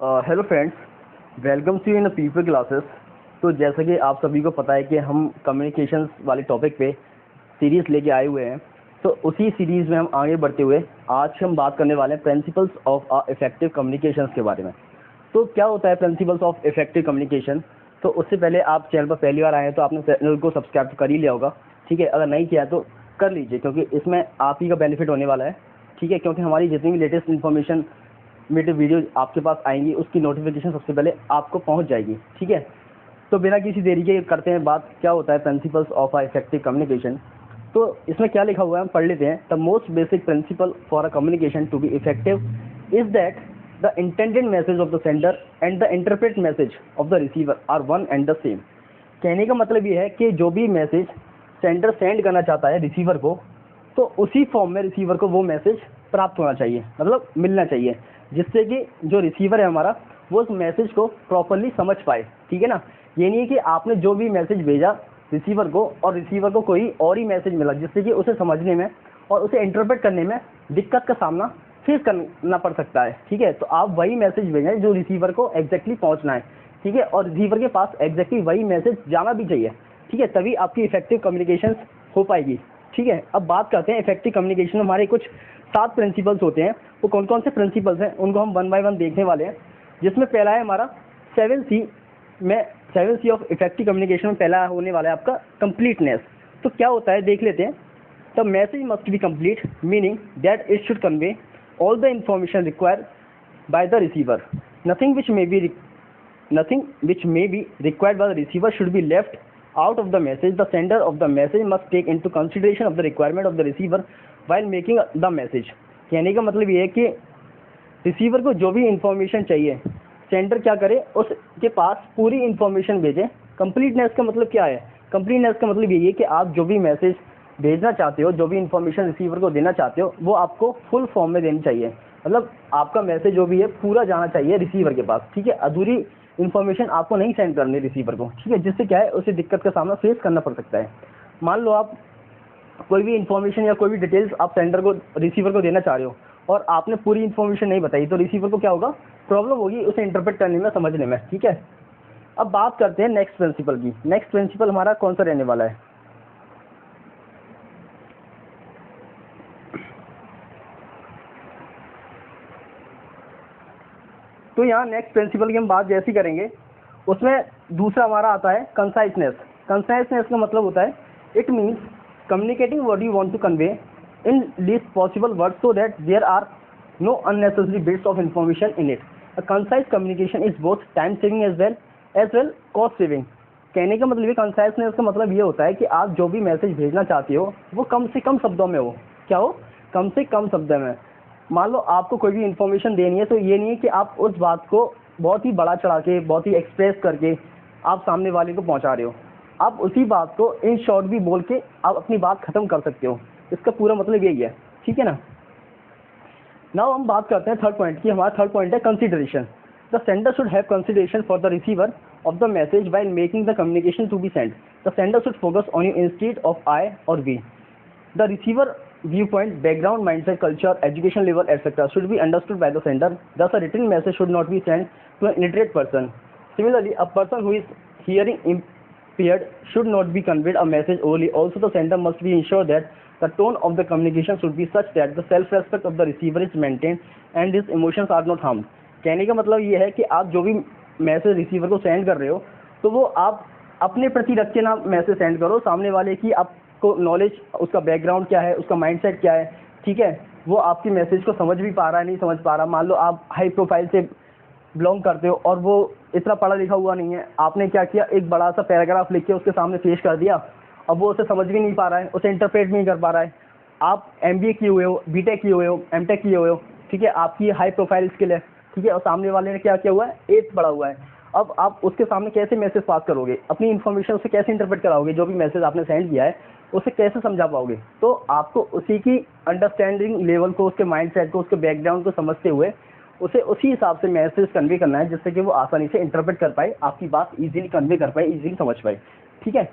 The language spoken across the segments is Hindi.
Hello friends, welcome to in people classes. तो जैसा कि आप सभी को पता है कि हम कम्युनिकेशंस वाले टॉपिक पे सीरीज़ लेके आए हुए हैं। तो उसी सीरीज़ में हम आगे बढ़ते हुए आज हम बात करने वाले हैं प्रिंसिपल्स ऑफ इफेक्टिव कम्युनिकेशंस के बारे में। तो क्या होता है प्रिंसिपल्स ऑफ इफेक्टिव कम्युनिकेशन? तो उससे पहले आप चैनल पर पहली बार आए हैं तो आपने चैनल को सब्सक्राइब कर ही लिया होगा, ठीक है। अगर नहीं किया तो कर लीजिए, क्योंकि इसमें आप ही का बेनिफिट होने वाला है, ठीक है। क्योंकि हमारी जितनी भी लेटेस्ट इन्फॉर्मेशन मेरे वीडियो आपके पास आएंगी उसकी नोटिफिकेशन सबसे पहले आपको पहुंच जाएगी, ठीक है। तो बिना किसी देरी के करते हैं बात क्या होता है प्रिंसिपल्स ऑफ इफेक्टिव कम्युनिकेशन। तो इसमें क्या लिखा हुआ है हम पढ़ लेते हैं। The most basic principle for a communication to be effective is that the intended message of the sender and the interpret message of the receiver are one and the same. कहने का मतलब ये है कि जो भी मैसेज सेंडर सेंड करना चाहता है रिसीवर को, तो उसी फॉर्म में रिसीवर को वो मैसेज प्राप्त होना चाहिए, मतलब मिलना चाहिए, जिससे कि जो रिसीवर है हमारा वो उस मैसेज को प्रॉपरली समझ पाए, ठीक है ना। ये नहीं है कि आपने जो भी मैसेज भेजा रिसीवर को और रिसीवर को कोई और ही मैसेज मिला, जिससे कि उसे समझने में और उसे इंटरप्रेट करने में दिक्कत का सामना फेस करना पड़ सकता है, ठीक है। तो आप वही मैसेज भेजें जो रिसीवर को एग्जैक्टली पहुंचना है, ठीक है, और रिसीवर के पास एग्जैक्टली वही मैसेज जाना भी चाहिए, ठीक है। तभी आपकी इफेक्टिव कम्युनिकेशन हो पाएगी, ठीक है। अब बात करते हैं इफेक्टिव कम्युनिकेशन में हमारे कुछ 7 प्रिंसिपल्स होते हैं। वो कौन कौन से प्रिंसिपल्स हैं उनको हम वन बाय वन देखने वाले हैं। जिसमें पहला है हमारा 7C ऑफ इफेक्टिव कम्युनिकेशन में पहला होने वाला है आपका कंप्लीटनेस। तो क्या होता है देख लेते हैं। The message must be complete, meaning that it should convey all the information required by the receiver. Nothing which may be required by the receiver should be left out of the message. The sender of the message must take into consideration of the requirement of the receiver while making the message. कहने का मतलब ये है कि रिसीवर को जो भी इंफॉर्मेशन चाहिए सेंडर क्या करे, उसके पास पूरी इंफॉर्मेशन भेजे। कंप्लीटनेस का मतलब क्या है? कंप्लीटनेस का मतलब यही है कि आप जो भी मैसेज भेजना चाहते हो, जो भी इंफॉर्मेशन रिसीवर को देना चाहते हो, वो आपको फुल फॉर्म में देनी चाहिए। मतलब आपका मैसेज जो भी है पूरा जाना चाहिए रिसीवर के पास, ठीक है। अधूरी इन्फॉर्मेशन आपको नहीं सेंड करनी रिसीवर को, ठीक है, जिससे क्या है उसे दिक्कत का सामना फेस करना पड़ सकता है। मान लो आप कोई भी इन्फॉर्मेशन या कोई भी डिटेल्स आप सेंडर को रिसीवर को देना चाह रहे हो और आपने पूरी इन्फॉर्मेशन नहीं बताई, तो रिसीवर को क्या होगा, प्रॉब्लम होगी उसे इंटरप्रेट करने में, समझने में, ठीक है। अब बात करते हैं नेक्स्ट प्रिंसिपल की। नेक्स्ट प्रिंसिपल हमारा कौन सा रहने वाला है? तो यहाँ नेक्स्ट प्रिंसिपल की हम बात जैसी करेंगे उसमें दूसरा हमारा आता है कंसाइसनेस। कंसाइसनेस का मतलब होता है it means communicating what you want to convey in least possible word so that there are no unnecessary bits of information in it. A concise communication is both time saving as well cost saving. कहने का मतलब ये कंसाइसनेस का मतलब ये होता है कि आप जो भी मैसेज भेजना चाहते हो वो कम से कम शब्दों में हो। क्या हो? कम से कम शब्दों में। मान लो आपको कोई भी इन्फॉर्मेशन देनी है, तो ये नहीं है कि आप उस बात को बहुत ही बड़ा चढ़ा के, बहुत ही एक्सप्रेस करके आप सामने वाले को पहुंचा रहे हो। आप उसी बात को इन शॉर्ट भी बोल के आप अपनी बात खत्म कर सकते हो। इसका पूरा मतलब यही है, ठीक है ना। नाउ हम बात करते हैं थर्ड पॉइंट की। हमारा थर्ड पॉइंट है consideration. The sender should have consideration for the receiver of the message while making the communication to be sent. The sender should focus on you instead of I or we. The receiver viewpoint, background, mindset, culture, education level, etc. should be understood by the sender. Thus, a written message should not be sent to an illiterate person. Similarly, a person who is hearing impaired should not be conveyed a message orally. Also, the sender must be ensured that the tone of the communication should be such that the self-respect of the receiver is maintained and his emotions are not harmed. कहने का मतलब ये है कि आप जो भी मैसेज रिसीवर को सेंड कर रहे हो तो वो आप अपने प्रति रख के ना मैसेज सेंड करो। सामने वाले की आपको नॉलेज, उसका बैकग्राउंड क्या है, उसका माइंडसेट क्या है, ठीक है, वो आपकी मैसेज को समझ भी पा रहा है, नहीं समझ पा रहा। मान लो आप हाई प्रोफाइल से बिलोंग करते हो और वो इतना पढ़ा लिखा हुआ नहीं है, आपने क्या किया, एक बड़ा सा पैराग्राफ लिख के उसके सामने पेश कर दिया। अब वो उसे समझ भी नहीं पा रहा है, उसे इंटरप्रेट नहीं कर पा रहा है। आप MBA किए हुए हो, BTech किए हुए हो, M.Tech किए हुए हो, ठीक है, आपकी हाई प्रोफाइल स्किल है, ठीक है, और सामने वाले ने क्या किया हुआ है, 8th पढ़ा हुआ है। अब आप उसके सामने कैसे मैसेज पास करोगे, अपनी इन्फॉर्मेशन उसे कैसे इंटरप्रेट कराओगे, जो भी मैसेज आपने सेंड किया है उसे कैसे समझा पाओगे? तो आपको उसी की अंडरस्टैंडिंग लेवल को, उसके माइंडसेट को, उसके बैकग्राउंड को समझते हुए उसे उसी हिसाब से मैसेज कन्वे करना है, जिससे कि वो आसानी से इंटरप्रेट कर पाए, आपकी बात इजीली कन्वे कर पाए, इजीली समझ पाए, ठीक है।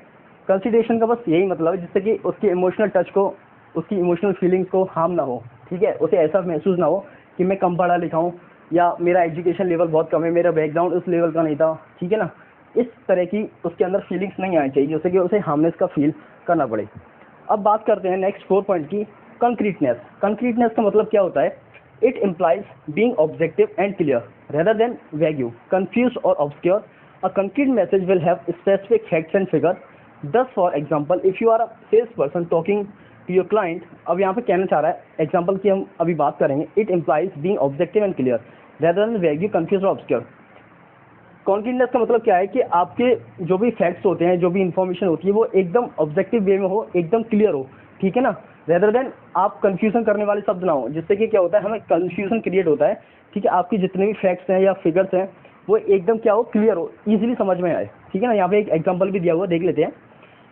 कंसिडरेशन का बस यही मतलब है, जिससे कि उसके इमोशनल टच को, उसकी इमोशनल फीलिंग्स को हार्म ना हो, ठीक है, उसे ऐसा महसूस ना हो कि मैं कम पढ़ा लिखा हूँ, या मेरा एजुकेशन लेवल बहुत कम है, मेरा बैकग्राउंड उस लेवल का नहीं था, ठीक है ना, इस तरह की उसके अंदर फीलिंग्स नहीं आनी चाहिए जिससे कि उसे हार्मनेस का फील करना पड़े। अब बात करते हैं नेक्स्ट 4 पॉइंट की, कंक्रीटनेस। कंक्रीटनेस का मतलब क्या होता है? It implies being objective and clear rather than vague, confuse और obscure. A concrete message will have specific facts and figure. Thus for example, if you are a sales person talking to your client, अब यहाँ पे कहना चाह रहा है, एग्जाम्पल की हम अभी बात करेंगे, it implies being objective and clear rather than vague, confuse और ऑब्सक्योर। कॉन्क्रीटनेस का मतलब क्या है कि आपके जो भी फैक्ट्स होते हैं, जो भी इन्फॉर्मेशन होती है, वो एकदम ऑब्जेक्टिव वे में हो, एकदम क्लियर हो, ठीक है ना, रेदर देन आप कंफ्यूजन करने वाले शब्द ना हो, जिससे कि क्या होता है, हमें कंफ्यूजन क्रिएट होता है, ठीक है। आपकी जितने भी फैक्ट्स हैं या फिगर्स हैं वो एकदम क्या हो, क्लियर हो, इजीली समझ में आए, ठीक है ना। यहाँ पे एक एग्जांपल भी दिया हुआ, देख लेते हैं।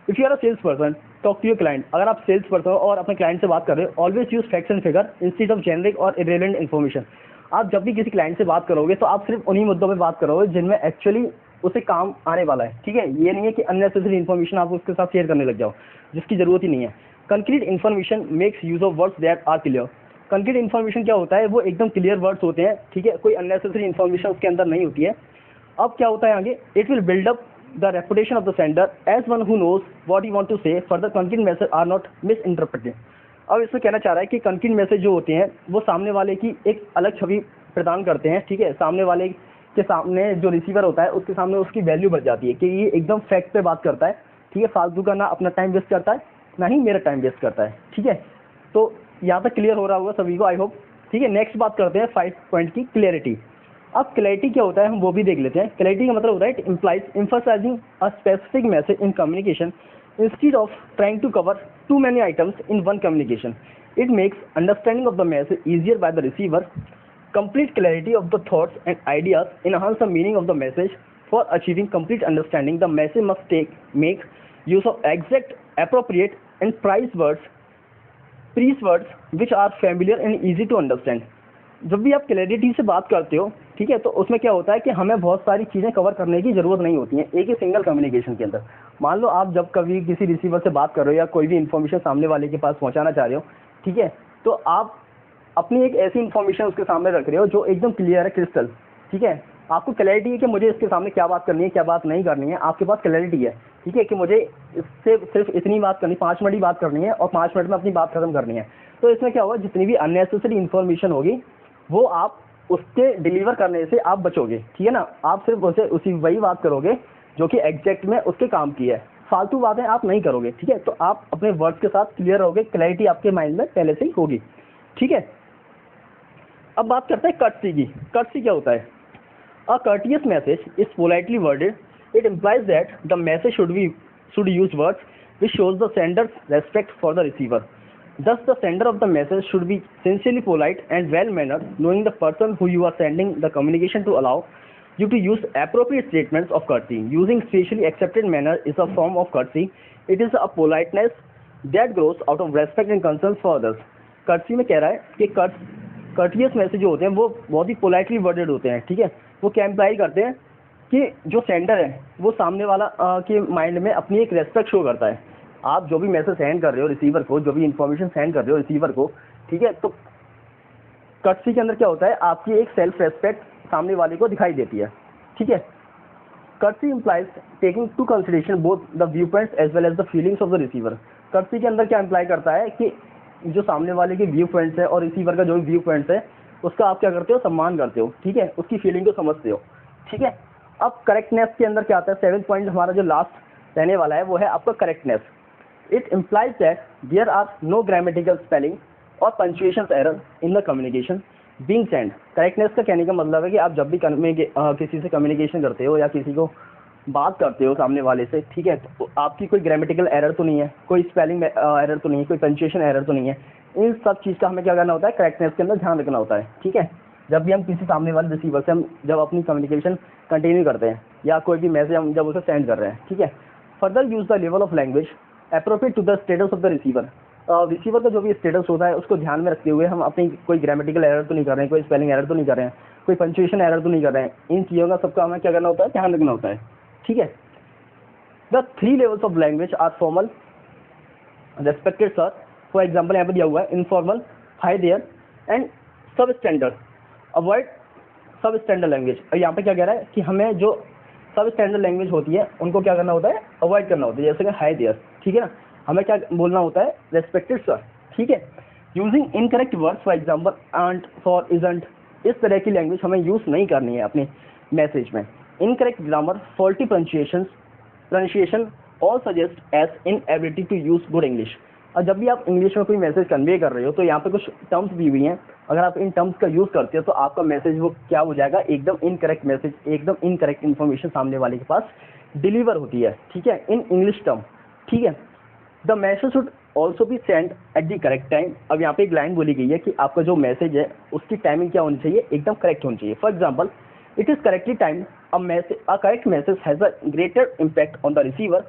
If you are a sales person talk to your client, अगर आप सेल्स पर्सन हो और अपने क्लाइंट से बात कर रहे हो, always use facts and figure instead of generic और इरेलेवेंट इन्फॉर्मेशन। आप जब भी किसी क्लाइंट से बात करोगे तो आप सिर्फ उन्हीं मुद्दों पे बात करोगे जिनमें एक्चुअली उसे काम आने वाला है, ठीक है। ये नहीं है कि अननेसेसरी इन्फॉर्मेशन आप उसके साथ शेयर करने लग जाओ जिसकी जरूरत ही नहीं है। Concrete information makes use of words that are clear. Concrete information क्या होता है, वो एकदम क्लियर वर्ड्स होते हैं, ठीक है, कोई अननेसेसरी इन्फॉर्मेशन उसके अंदर नहीं होती है। अब क्या होता है आगे, it will build up the reputation of the sender as one who knows what you want to say, further concrete message are not misinterpreted. अब इसमें कहना चाह रहा है कि कंक्रीट मैसेज जो होते हैं वो सामने वाले की एक अलग छवि प्रदान करते हैं, ठीक है। सामने वाले के सामने जो रिसीवर होता है उसके सामने उसकी वैल्यू बढ़ जाती है कि ये एकदम फैक्ट पे बात करता है, ठीक है, फालतू का ना अपना टाइम वेस्ट करता है ना ही मेरा टाइम वेस्ट करता है, ठीक है। तो यहाँ तक क्लियर हो रहा होगा सभी को, आई होप, ठीक है। नेक्स्ट बात करते हैं 5 पॉइंट की, क्लियरिटी। अब क्लैरिटी क्या होता है हम वो भी देख लेते हैं। क्लैरिटी का मतलब होता है it implies emphasizing a specific message in communication instead of trying to cover too many items in one communication. It makes understanding of the message easier by the receiver. Complete clarity of the thoughts and ideas enhance the meaning of the message. For achieving complete understanding, the message must make use of exact, appropriate, and precise words which are familiar and easy to understand. जब भी आप क्लैरिटी से बात करते हो, ठीक है, तो उसमें क्या होता है कि हमें बहुत सारी चीज़ें कवर करने की ज़रूरत नहीं होती हैं एक ही सिंगल कम्युनिकेशन के अंदर। मान लो आप जब कभी किसी रिसीवर से बात कर रहे हो या कोई भी इन्फॉर्मेशन सामने वाले के पास पहुंचाना चाह रहे हो, ठीक है, तो आप अपनी एक ऐसी इन्फॉर्मेशन उसके सामने रख रहे हो जो एकदम क्लियर है, क्रिस्टल, ठीक है। आपको क्लैरिटी है कि मुझे इसके सामने क्या बात करनी है, क्या बात नहीं करनी है, आपके पास क्लैरिटी है, ठीक है, कि मुझे इससे सिर्फ इतनी बात करनी, 5 मिनट ही बात करनी है और 5 मिनट में अपनी बात खत्म करनी है। तो इसमें क्या होगा, जितनी भी अननेसेसरी इन्फॉर्मेशन होगी वो आप उसके डिलीवर करने से आप बचोगे, ठीक है ना। आप सिर्फ उसे उसी वही बात करोगे जो कि एग्जैक्ट में उसके काम की है, फालतू बातें आप नहीं करोगे, ठीक है। तो आप अपने वर्ड्स के साथ क्लियर रहोगे, क्लैरिटी आपके माइंड में पहले से ही होगी, ठीक है। अब बात करते हैं कर्टसी की। कर्टसी क्या होता है? अ courteous message is politely worded. It implies that the message should use words which shows the sender's respect for the receiver. Thus, the sender of the message should be sincerely polite and well-mannered, knowing the person who you are sending the communication to allow you to use appropriate statements of courtesy. Using specially accepted manner is a form of courtesy. It is a politeness that grows out of respect and concern for others. Courtesy में कह रहा है कि कर्टियस मैसेज जो होते हैं वो बहुत ही पोलाइटली वर्डेड होते हैं, ठीक है। वो क्या इम्प्लाई करते हैं कि जो सेंडर है वो सामने वाला के माइंड में अपनी एक रेस्पेक्ट शो करता है। आप जो भी मैसेज सेंड कर रहे हो रिसीवर को, जो भी इन्फॉर्मेशन सेंड कर रहे हो रिसीवर को, ठीक है, तो कर्टसी के अंदर क्या होता है, आपकी एक सेल्फ रेस्पेक्ट सामने वाले को दिखाई देती है, ठीक है। Courtesy implies taking to consideration both the view points as well as the feelings of the receiver. Courtesy के अंदर क्या इम्प्लाई करता है कि जो सामने वाले के व्यू पॉइंट्स है और रिसीवर का जो भी व्यू पॉइंट्स है उसका आप क्या करते हो, सम्मान करते हो, ठीक है, उसकी फीलिंग को समझते हो, ठीक है। अब करेक्टनेस के अंदर क्या आता है, 7th पॉइंट हमारा जो लास्ट रहने वाला है वो है आपका correctness. It implies that there are no grammatical spelling और punctuation error in the communication being send. Correctness का कहने का मतलब है कि आप जब भी किसी से कम्युनिकेशन करते हो या किसी को बात करते हो सामने वाले से, ठीक है, तो आपकी कोई ग्रामेटिकल एरर तो नहीं है, कोई स्पेलिंग एरर तो नहीं है, कोई पंक्चुएशन एरर तो नहीं है। इन सब चीज़ का हमें क्या करना होता है, करेक्टनेस के अंदर ध्यान रखना होता है, ठीक है। जब भी हम किसी सामने वाले रिसीवर से हम जब अपनी कम्युनिकेशन कंटिन्यू करते हैं या कोई भी मैसेज हम जब उसे सेंड कर रहे हैं, ठीक है। Further use the level of language appropriate to the status of the receiver. Receiver का जो भी स्टेटस होता है उसको ध्यान में रखते हुए हम अपनी कोई ग्रामेटिकल एरर तो नहीं कर रहे हैं, कोई स्पेलिंग एरर तो नहीं कर रहे हैं, कोई पंक्चुएशन एरर तो नहीं कर रहे हैं। इन चीज़ों का सबका हमें क्या करना होता है, ध्यान रखना होता है, ठीक है। The 3 levels of language are formal, respected sir, for example यहाँ पर दिया हुआ है informal, hi there and sub standard. Avoid sub standard language, और यहाँ पे क्या कह रहा है कि हमें जो सब स्टैंडर्ड लैंग्वेज होती है उनको क्या करना होता है, अवॉइड करना होता है, जैसे कि हाय देयर, ठीक है ना, हमें क्या बोलना होता है, रेस्पेक्टेड सर, ठीक है। Using incorrect words for example ain't, for, isn't, इस तरह की लैंग्वेज हमें यूज़ नहीं करनी है अपने मैसेज में। Incorrect grammar, faulty pronunciation all suggest as inability to use good English. और जब भी आप इंग्लिश में कोई मैसेज कन्वे कर रहे हो तो यहाँ पे कुछ टर्म्स दी हुई हैं, अगर आप इन टर्म्स का यूज़ करते हो तो आपका मैसेज वो क्या हो जाएगा, एकदम इनकरेक्ट मैसेज, एकदम इनकरेक्ट इन्फॉर्मेशन सामने वाले के पास डिलीवर होती है, ठीक है, इन इंग्लिश टर्म, ठीक है। The message should also be send at the correct time. अब यहाँ पे एक लाइन बोली गई है कि आपका जो मैसेज है उसकी टाइमिंग क्या होनी चाहिए, एकदम करेक्ट होनी चाहिए। For example, it is correctly time, a correct message has a greater impact on the receiver.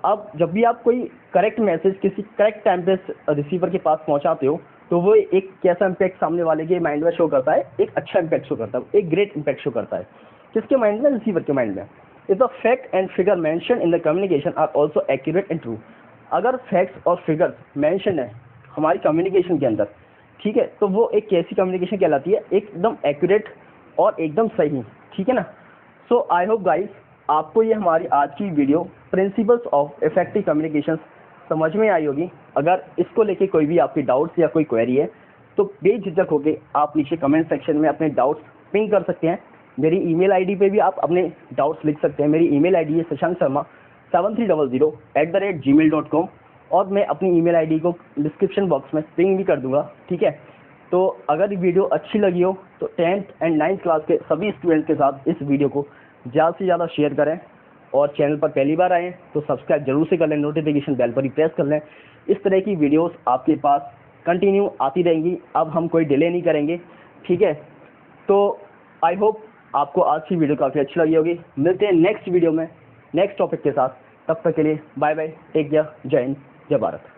अब जब भी आप कोई करेक्ट मैसेज किसी करेक्ट टाइम पे रिसीवर के पास पहुंचाते हो तो वो एक कैसा इम्पैक्ट सामने वाले के माइंड में शो करता है, एक अच्छा इम्पैक्ट शो करता है, एक ग्रेट इम्पैक्ट शो करता है। किसके माइंड में, रिसीवर के माइंड में। If the fact and figure mention in the communication are also accurate and true. अगर फैक्ट्स और फिगर्स मेंशन है हमारी कम्युनिकेशन के अंदर, ठीक है, तो वो एक कैसी कम्युनिकेशन कहलाती है, एकदम एक्यूरेट और एकदम सही, ठीक है ना। सो आई होप गाइस आपको ये हमारी आज की video principles of effective communication समझ में आई होगी। अगर इसको लेके कोई भी आपकी डाउट्स या कोई क्वेरी है तो बेझिझक होकर आप नीचे कमेंट सेक्शन में अपने डाउट्स पिंग कर सकते हैं। मेरी ईमेल आईडी पे भी आप अपने डाउट्स लिख सकते हैं। मेरी ईमेल आईडी है shashank.sharma7300@gmail.com, और मैं अपनी ईमेल आईडी को डिस्क्रिप्शन बॉक्स में पिंग भी कर दूंगा, ठीक है। तो अगर वीडियो अच्छी लगी हो तो 10th एंड 9th क्लास के सभी स्टूडेंट्स के साथ इस वीडियो को ज़्यादा से ज़्यादा शेयर करें, और चैनल पर पहली बार आए तो सब्सक्राइब जरूर से कर लें, नोटिफिकेशन बेल पर ही प्रेस कर लें। इस तरह की वीडियोस आपके पास कंटिन्यू आती रहेंगी। अब हम कोई डिले नहीं करेंगे, ठीक है। तो आई होप आपको आज की वीडियो काफ़ी अच्छी लगी होगी। मिलते हैं नेक्स्ट वीडियो में नेक्स्ट टॉपिक के साथ, तब तक के लिए बाय बाय, टेक केयर, जय हिंद, जय भारत।